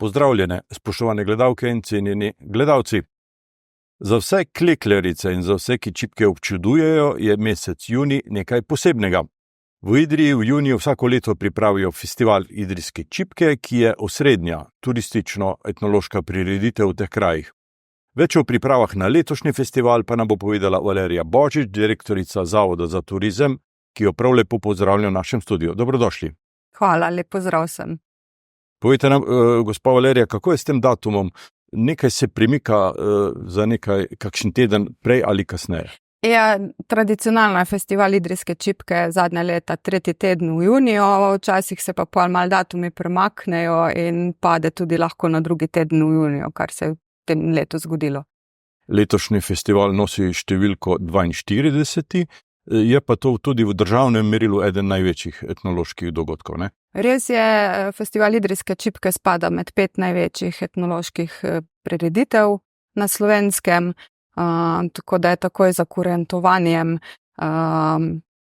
Pozdravljene, spoštovane gledalke in cenjeni gledalci. Za vse klekljarice in za vse, ki čipke občudujejo, je mesec junij nekaj posebnega. V Idriji v juniju vsako leto pripravijo festival idrijske čipke, ki je osrednja turistično-etnološka prireditev v teh krajih. Več o pripravah na letošnji festival pa nam bo povedala Valerija Božič, direktorica Zavoda za turizem, ki jo prav lepo pozdravlja v našem studiu. Dobrodošli. Hvala, lep pozdrav sem. Povejte nam, gospa Valerija, kako je s tem datumom? Nekaj se premika za kakšen teden prej ali kasneje? Ja, tradicionalno je festival idrijske čipke zadnja leta 3. teden v juniju, včasih se pa pol malo datumi premaknejo in pade tudi lahko na 2. teden v juniju, kar se je v tem letu zgodilo. Letošnji festival nosi številko 42, je pa to tudi v državnem merilu eden največjih etnoloških dogodkov, ne? Res je, festival idrijske čipke spada med 5 največjih etnoloških prireditev na Slovenskem, tako da je takoj za kurentovanjem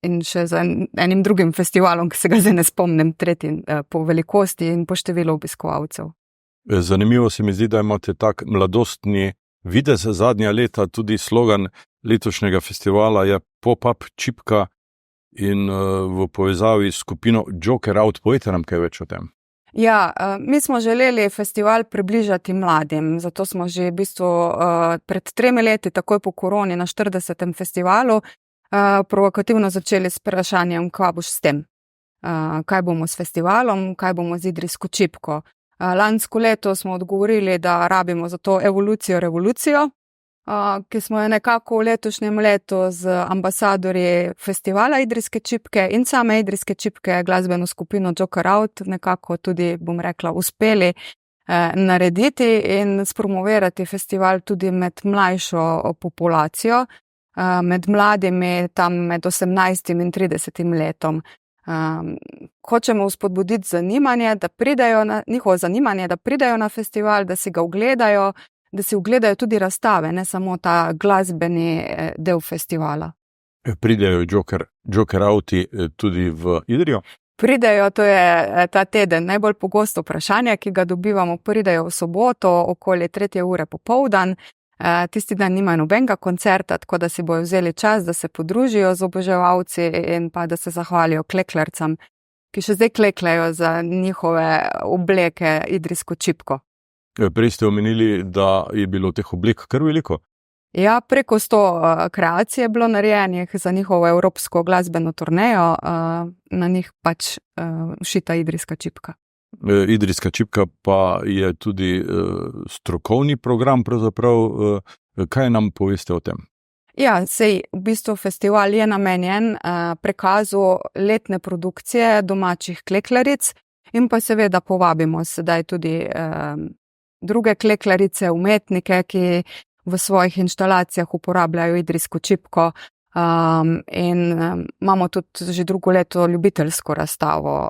in še za enim drugim festivalom, ki se ga zdaj ne spomnim, tretjim po velikosti in po številu obiskovalcev. Zanimivo se mi zdi, da imate tak mladostni videz. Zadnja leta tudi slogan letošnjega festivala je pop-up čipka in v povezavi s skupino Joker Out. Povejte nam kaj več o tem. Ja, mi smo želeli festival približati mladim, zato smo že v bistvu pred 3 leti, takoj po koroni, na 40. festivalu provokativno začeli s vprašanjem, kaj boš s tem, kaj bomo s festivalom, kaj bomo z idrijsko čipko. Lansko leto smo odgovorili, da rabimo za to revolucijo, ki smo jo nekako v letošnjem letu z ambasadorji festivala idrijske čipke in same idrijske čipke, glasbeno skupino Joker Out, nekako tudi, bom rekla, uspeli narediti in spromovirati festival tudi med mlajšo populacijo, med mladimi, tam med 18 in 30 letom. Hočemo vzpodbuditi zanimanje, njihovo zanimanje, da pridejo na festival, da si ga ogledajo, da si ogledajo tudi razstave, ne samo ta glasbeni del festivala. Pridejo Joker Outi tudi v Idrijo? Pridejo, to je ta teden najbolj pogosto vprašanje, ki ga dobivamo. Pridejo v soboto okoli 3. ure popoldan. Tisti dan nimajo nobenega koncerta, tako da si bojo vzeli čas, da se podružijo z oboževalci in pa da se zahvalijo kleklarcam, ki še zdaj klekljajo za njihove obleke idrijsko čipko. Prej ste omenili, da je bilo teh oblek kar veliko? Ja, preko 100 kreacij je bilo narejenih za njihovo evropsko glasbeno turnejo, na njih pač šita idrijska čipka. Idrijska čipka pa je tudi strokovni program pravzaprav. Kaj nam poveste o tem? Ja, sej v bistvu festival je namenjen prekazu letne produkcije domačih klekljaric in pa seveda povabimo sedaj tudi druge klekljarice, umetnike, ki v svojih inštalacijah uporabljajo idrijsko čipko in imamo tudi že drugo leto ljubiteljsko razstavo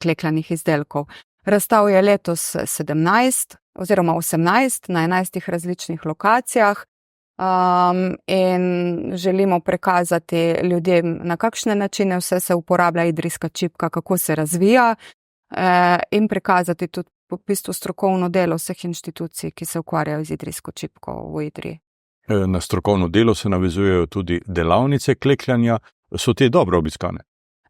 klekljanih izdelkov. Razstav je letos 17 oziroma 18 na 11 različnih lokacijah in želimo prikazati ljudem, na kakšne načine vse se uporablja idrijska čipka, kako se razvija in prikazati tudi v bistvu strokovno delo vseh inštitucij, ki se ukvarjajo z idrijsko čipko v Idriji. Na strokovno delo se navezujejo tudi delavnice klekljanja. So te dobro obiskane?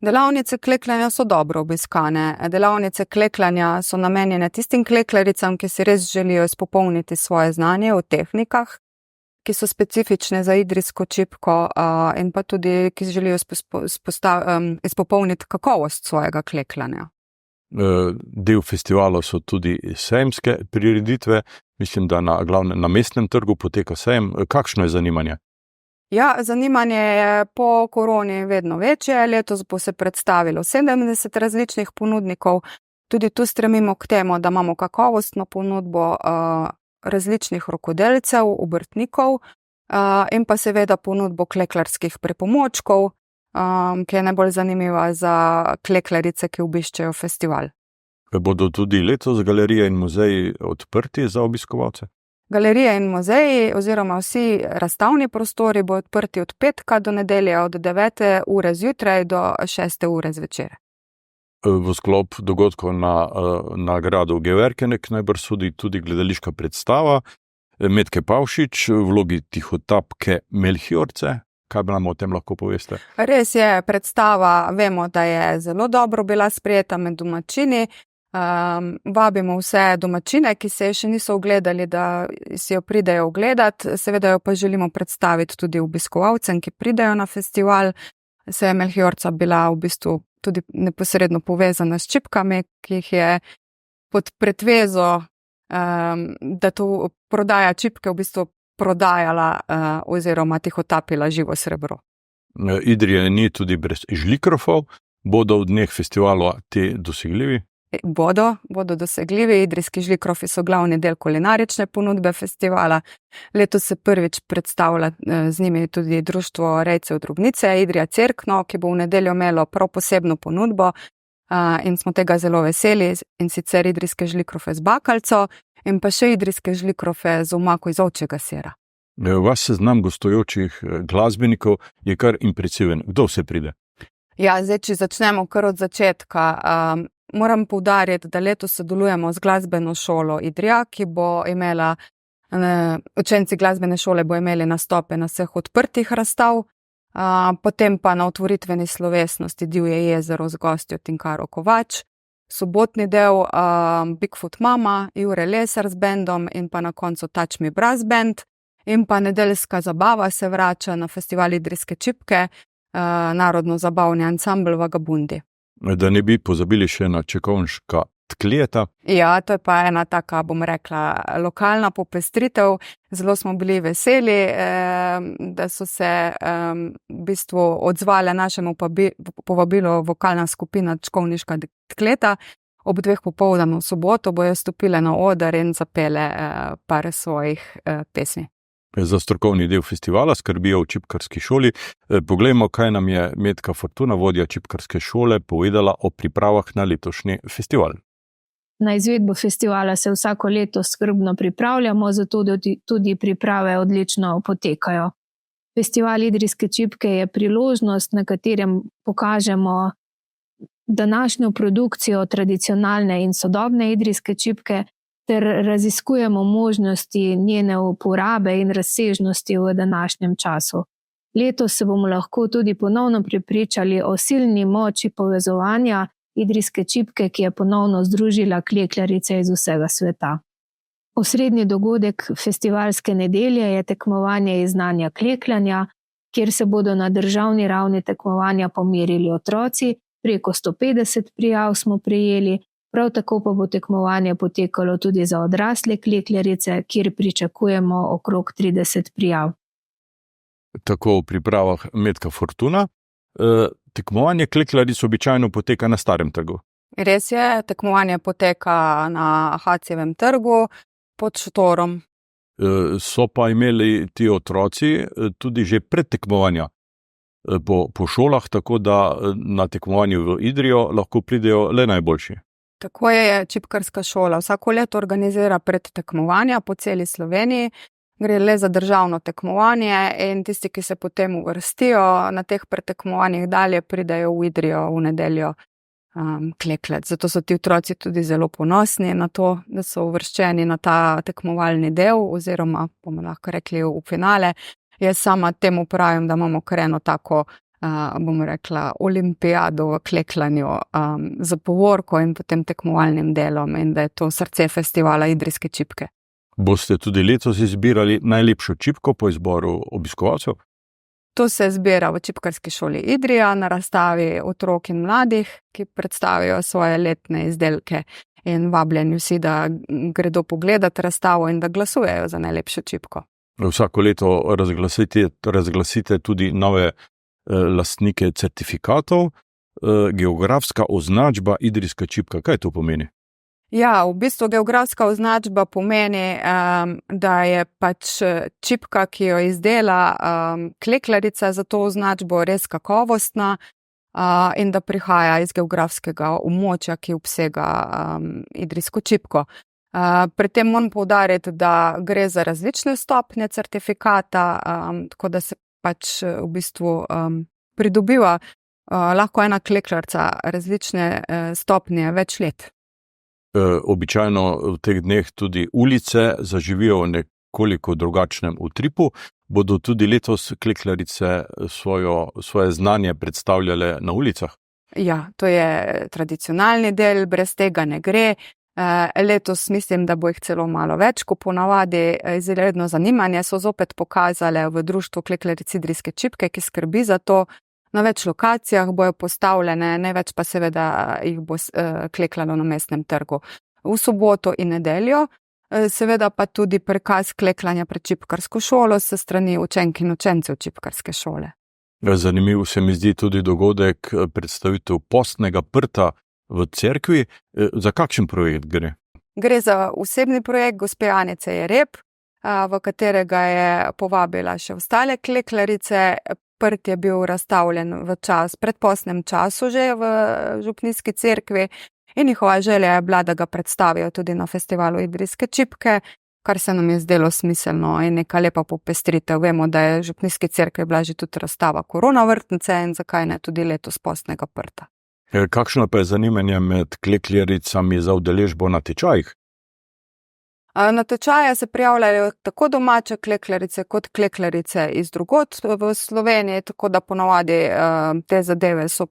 Delavnice klekljanja so dobro obiskane. Delavnice klekljanja so namenjene tistim kleklaricam, ki si res želijo izpopolniti svoje znanje o tehnikah, ki so specifične za idrijsko čipko in pa tudi, ki želijo izpopolniti kakovost svojega klekljanja. Del festivala so tudi sejemske prireditve. Mislim, da na mestnem trgu poteka sejem. Kakšno je zanimanje? Ja, zanimanje je po koroni vedno večje. Letos bo se predstavilo 70 različnih ponudnikov. Tudi tu stremimo k temu, da imamo kakovostno ponudbo različnih rokodelcev, obrtnikov in pa seveda ponudbo kleklarskih pripomočkov, ki je najbolj zanimiva za klekljarice, ki obiščejo festival. Bodo tudi letos galerije in muzeji odprti za obiskovalce? Galerije in muzeji oziroma vsi razstavni prostori bodo odprti od petka do nedelje od 9. ure zjutraj do 6. ure zvečer. V sklop dogodkov na gradu Geverkenek najbrž sodi tudi gledališka predstava Metke Pavšič v vlogi tihotapke Melchiorce. Kaj nam o tem lahko poveste? Res je, predstava, vemo, da je zelo dobro bila sprejeta med domačini. Vabimo vse domačine, ki se je še niso ogledali, da si jo pridejo ogledati. Seveda jo pa želimo predstaviti tudi obiskovalcem, ki pridejo na festival. Se je Melchiorca bila v bistvu tudi neposredno povezana s čipkami, ki jih je pod pretvezo, da to prodaja čipke, v bistvu prodajala oziroma tihotapila živo srebro. Idrija ni tudi brez žlikrofov. Bodo v dneh festivala te dosegljivi? Bodo dosegljivi. Idrijski žlikrofi so glavni del kulinarične ponudbe festivala. Letos se prvič predstavlja z njimi tudi društvo rejcev drobnice Idrija Cerkno, ki bo v nedeljo imelo prav posebno ponudbo in smo tega zelo veseli, in sicer idrijske žlikrofe z bakalco in pa še idrijske žlikrofe z omako iz ovčjega sira. Vaš seznam gostujočih glasbenikov je kar impresiven. Kdo vse pride? Ja, zdaj, če začnemo kar od začetka, moram poudariti, da letos sodelujemo z glasbeno šolo Idrija, ki bo imela, učenci glasbene šole bo imeli nastope na vseh odprtih razstav, potem pa na otvoritveni slovesnosti Divje jezero z gostjo Tinkaro Kovač, sobotni del Bigfoot Mama, Jure Lesar z bendom in pa na koncu Touch Me Brass Band, in pa nedeljska zabava se vrača na festival Idrijske čipke, narodno-zabavni ansambl Vagabundi. Da ne bi pozabili še na Čekovniška tkljeta. Ja, to je pa ena taka, bom rekla, lokalna popestritev. Zelo smo bili veseli, da so se v bistvu odzvale našemu povabilu vokalna skupina Čekovniška tkljeta. Ob 2 popoldne v soboto bojo stopile na oder in zapele par svojih pesmi. Za strokovni del festivala skrbijo v čipkarski šoli. Poglejmo, kaj nam je Metka Fortuna, vodja čipkarske šole, povedala o pripravah na letošnji festival. Na izvedbo festivala se vsako leto skrbno pripravljamo, zato tudi priprave odlično potekajo. Festival Idrijske čipke je priložnost, na katerem pokažemo današnjo produkcijo tradicionalne in sodobne idrijske čipke, ter raziskujemo možnosti njene uporabe in razsežnosti v današnjem času. Letos se bomo lahko tudi ponovno prepričali o silni moči povezovanja idrijske čipke, ki je ponovno združila klekljarice iz vsega sveta. Osrednji dogodek festivalske nedelje je tekmovanje iz znanja klekljanja, kjer se bodo na državni ravni tekmovanja pomerili otroci, preko 150 prijav smo prejeli. Prav tako pa bo tekmovanje potekalo tudi za odrasle klekljarice, kjer pričakujemo okrog 30 prijav. Tako v pripravah Metka Fortuna. Tekmovanje klekljaric običajno poteka na Starem trgu. Res je, tekmovanje poteka na Hacjevem trgu pod šotorom. So pa imeli ti otroci tudi že pred tekmovanja po šolah, tako da na tekmovanju v Idrijo lahko pridejo le najboljši. Tako je, čipkarska šola vsako leto organizira predtekmovanja po celi Sloveniji. Gre le za državno tekmovanje in tisti, ki se potem uvrstijo na teh predtekmovanjih dalje, pridejo v Idrijo v nedeljo klekljati. Zato so ti otroci tudi zelo ponosni na to, da so uvrščeni na ta tekmovalni del oziroma, bomo lahko rekli, v finale. Jaz sama temu pravim, da imamo kar eno tako, bomo rekla, olimpijado v klekljanju za povorko in potem tekmovalnim delom in da je to srce festivala Idrijske čipke. Boste tudi letos izbirali najlepšo čipko po izboru obiskovalcev? To se zbira v čipkarski šoli Idrija na razstavi otrok in mladih, ki predstavijo svoje letne izdelke in vabljeni vsi, da gredo pogledati razstavo in da glasujejo za najlepšo čipko. Vsako leto razglasite tudi nove lastnike certifikatov. Geografska označba Idrijska čipka, kaj to pomeni? Ja, v bistvu geografska označba pomeni, da je pač čipka, ki jo izdela klekljarica, za to označbo res kakovostna in da prihaja iz geografskega območja, ki obsega idrijsko čipko. Pri tem moram poudariti, da gre za različne stopnje certifikata, tako da se pač v bistvu pridobiva lahko ena klekljarica različne stopnje več let. Običajno v teh dneh tudi ulice zaživijo v nekoliko drugačnem utripu. Bodo tudi letos klekljarice svoje znanje predstavljale na ulicah? Ja, to je tradicionalni del, brez tega ne gre. Letos mislim, da bo jih celo malo več, ko ponavadi izredno zanimanje so zopet pokazale v društvu Klekljaric Idrijske čipke, ki skrbi za to. Na več lokacijah bojo postavljene, največ pa seveda jih bo klekljalo na Mestnem trgu v soboto in nedeljo. Seveda pa tudi prikaz klekljanja pred čipkarsko šolo s strani učenk in učencev čipkarske šole. Zanimiv se mi zdi tudi dogodek predstavitev postnega prta v cerkvi. Za kakšen projekt gre? Gre za osebni projekt gospe Anice Jereb, v katerega je povabila še ostale klekljarice. Prt je bil razstavljen v predpostnem času že v župnijski cerkvi in njihova želja je bila, da ga predstavijo tudi na festivalu Idrijske čipke, kar se nam je zdelo smiselno in neka lepa popestritev. Vemo, da je v župnijski cerkvi bila že tudi razstava Korona vrtnice in zakaj ne tudi letos postnega prta. Kakšno pa je zanimanje med klekljaricami za udeležbo na tečajih? Na tečaje se prijavljajo tako domače klekljarice kot klekljarice iz drugod v Sloveniji, tako da ponavadi te zadeve so,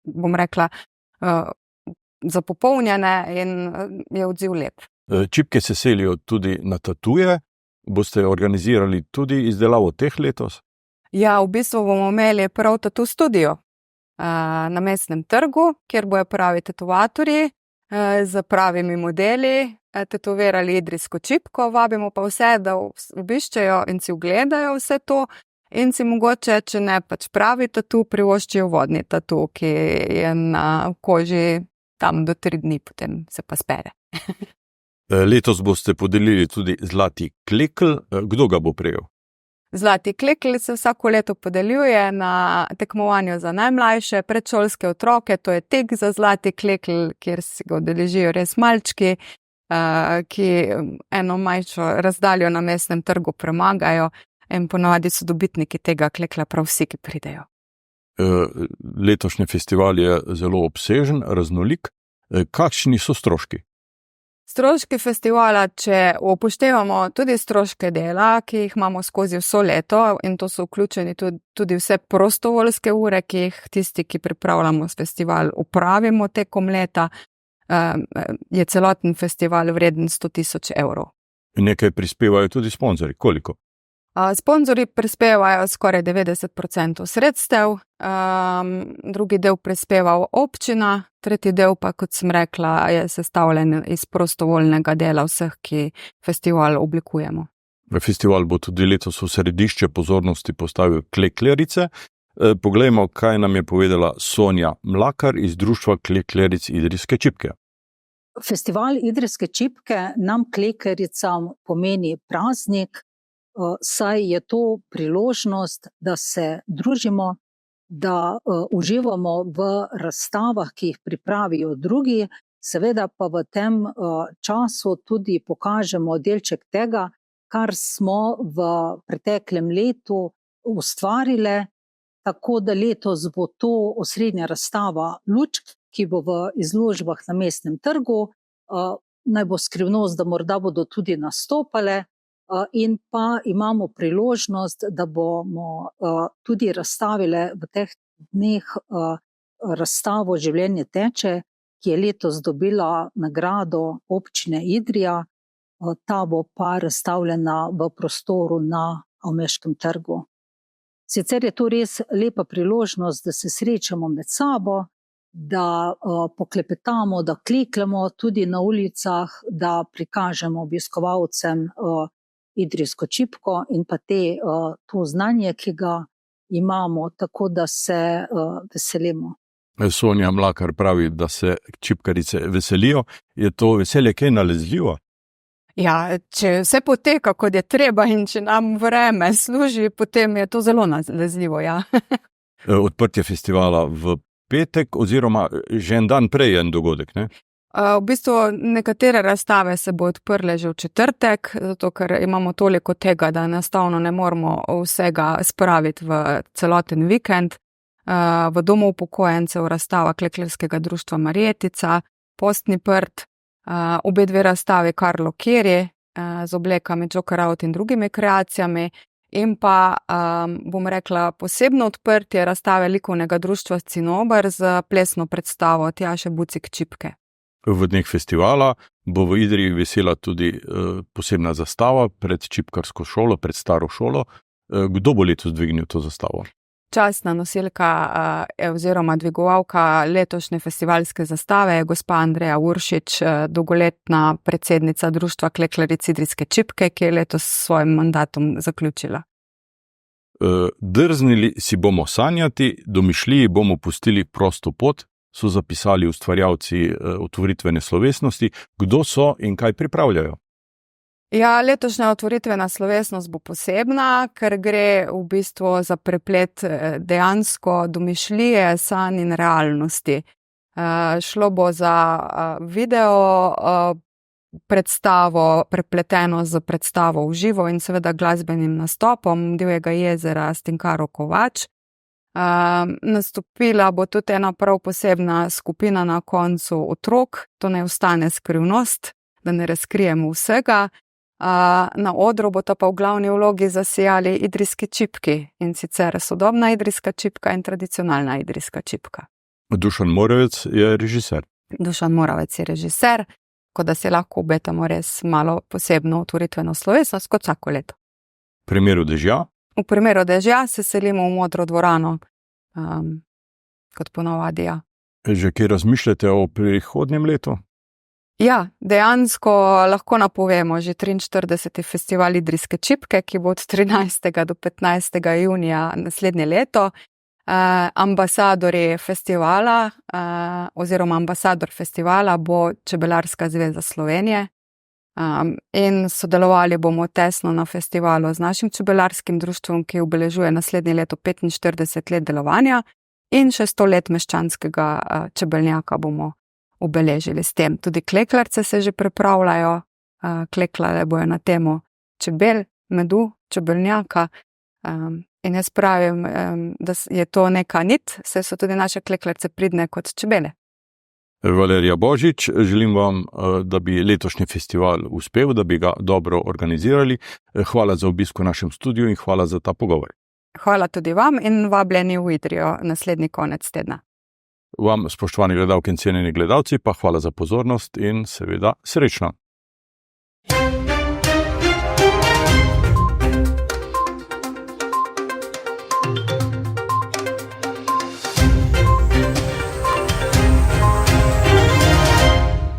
bom rekla, zapopolnjene in je odziv lep. Čipke se selijo tudi na tatuje. Boste organizirali tudi izdelavo teh letos? Ja, v bistvu bomo imeli prav tatu studio na Mestnem trgu, kjer bojo pravi tetovatorji z pravimi modeli tetovirali idrijsko čipko. Vabimo pa vse, da obiščejo in si ogledajo vse to in si mogoče, če ne pač pravi tatu, privoščijo vodni tatu, ki je na koži tam do 3 dni, potem se pa spere. Letos boste podelili tudi zlati klekl. Kdo ga bo prejel? Zlati klekl se vsako leto podeljuje na tekmovanju za najmlajše predšolske otroke. To je tek za zlati klekl, kjer si ga udeležijo res malčki, ki eno manjšo razdaljo na Mestnem trgu premagajo in ponavadi so dobitniki tega klekla prav vsi, ki pridejo. Letošnji festival je zelo obsežen, raznolik. Kakšni so stroški? Stroški festivala, če upoštevamo tudi stroške dela, ki jih imamo skozi vso leto, in to so vključeni tudi vse prostovoljske ure, ki jih tisti, ki pripravljamo festival, upravimo tekom leta, je celoten festival vreden 100.000 evrov. Nekaj prispevajo tudi sponzorji. Koliko? Sponzorji prispevajo skoraj 90% sredstev, drugi del prispeva občina, tretji del pa, kot sem rekla, je sestavljen iz prostovoljnega dela vseh, ki festival oblikujemo. Festival bo tudi letos v središče pozornosti postavil klekljarice. Poglejmo, kaj nam je povedala Sonja Mlakar iz društva Klekljaric Idrijske čipke. Festival Idrijske čipke nam klekljaricam pomeni praznik, saj je to priložnost, da se družimo, da uživamo v razstavah, ki jih pripravijo drugi, seveda pa v tem času tudi pokažemo delček tega, kar smo v preteklem letu ustvarili, tako da letos bo to osrednja razstava lučk, ki bo v izložbah na Mestnem trgu. Naj bo skrivnost, da morda bodo tudi nastopale. In pa imamo priložnost, da bomo tudi razstavili v teh dneh razstavo Življenje teče, ki je letos dobila nagrado občine Idrija. Ta bo pa razstavljena v prostoru na Avmeškem trgu. Sicer je to res lepa priložnost, da se srečamo med sabo, da poklepetamo, da klekljamo tudi na ulicah, da prikažemo obiskovalcem idrijsko čipko in pa to znanje, ki ga imamo, tako da se veselimo. Sonja Mlakar pravi, da se čipkarice veselijo. Je to veselje kaj nalezljivo? Ja, če vse poteka, kot je treba in če nam vreme služi, potem je to zelo nalezljivo, ja. Odprtje festivala v petek oziroma že en dan prej je en dogodek, ne? V bistvu nekatere razstave se bo odprle že v četrtek, zato ker imamo toliko tega, da enostavno ne moremo vsega spraviti v celoten vikend. v domu upokojencev razstava Kleklerskega društva Marjetica, Postni prt, obe dve razstavi Karlo Keri z oblekami Joker Out in drugimi kreacijami in pa, bom rekla, posebno odprtje razstave Likovnega društva Cinober z plesno predstavo Tjaše Bucik Čipke. V dneh festivala bo v Idriji vesela tudi posebna zastava pred čipkarsko šolo, pred staro šolo. Kdo bo letos dvignil to zastavo? Častna nosilka oziroma dvigovalka letošnje festivalske zastave je gospa Andreja Uršič, dolgoletna predsednica društva Klekleric Idrijske čipke, ki je letos s svojim mandatom zaključila. Drznili si bomo sanjati, domišljiji bomo pustili prosto pot, so zapisali ustvarjalci otvoritvene slovesnosti. Kdo so in kaj pripravljajo? Ja, letošnja otvoritvena slovesnost bo posebna, ker gre v bistvu za preplet dejansko domišljije, sanj in realnosti. Šlo bo za video predstavo, prepleteno z predstavo v živo in seveda glasbenim nastopom Divjega jezera s Tinkaro Kovač. Nastopila bo tudi ena prav posebna skupina na koncu otrok, to ne ostane skrivnost, da ne razkrijemo vsega. Na odru bo to pa v glavni vlogi zasijali idrijski čipki, in sicer sodobna idrijska čipka in tradicionalna idrijska čipka. Dušan Moravec je režiser. Dušan Moravec je režiser, tako da se lahko obetamo res malo posebno otvoritveno slovesnost kot vsako leto. V primeru dežja? V primeru dežja se selimo v modro dvorano, kot ponavadi, ja. Že kaj razmišljate o prihodnjem letu? Ja, dejansko lahko napovemo že 43. festival Idrijske čipke, ki bo od 13. do 15. junija naslednje leto. Ambasadorji festivala oziroma ambasador festivala bo Čebelarska zveza Slovenije in sodelovali bomo tesno na festivalu z našim čebelarskim društvom, ki obeležuje naslednje leto 45 let delovanja in še 100 let meščanskega čebelnjaka bomo obeležili s tem. Tudi kleklarce se že pripravljajo, kleklale bojo na temo čebel, medu, čebelnjaka in jaz pravim, da je to neka nit, saj so tudi naše kleklarce pridne kot čebele. Valerija Božič, želim vam, da bi letošnji festival uspel, da bi ga dobro organizirali. Hvala za obisk v našem studiu in hvala za ta pogovor. Hvala tudi vam in vabljeni v Idrijo naslednji konec tedna. Vam, spoštovani gledalke in cenjeni gledalci, pa hvala za pozornost in seveda srečno.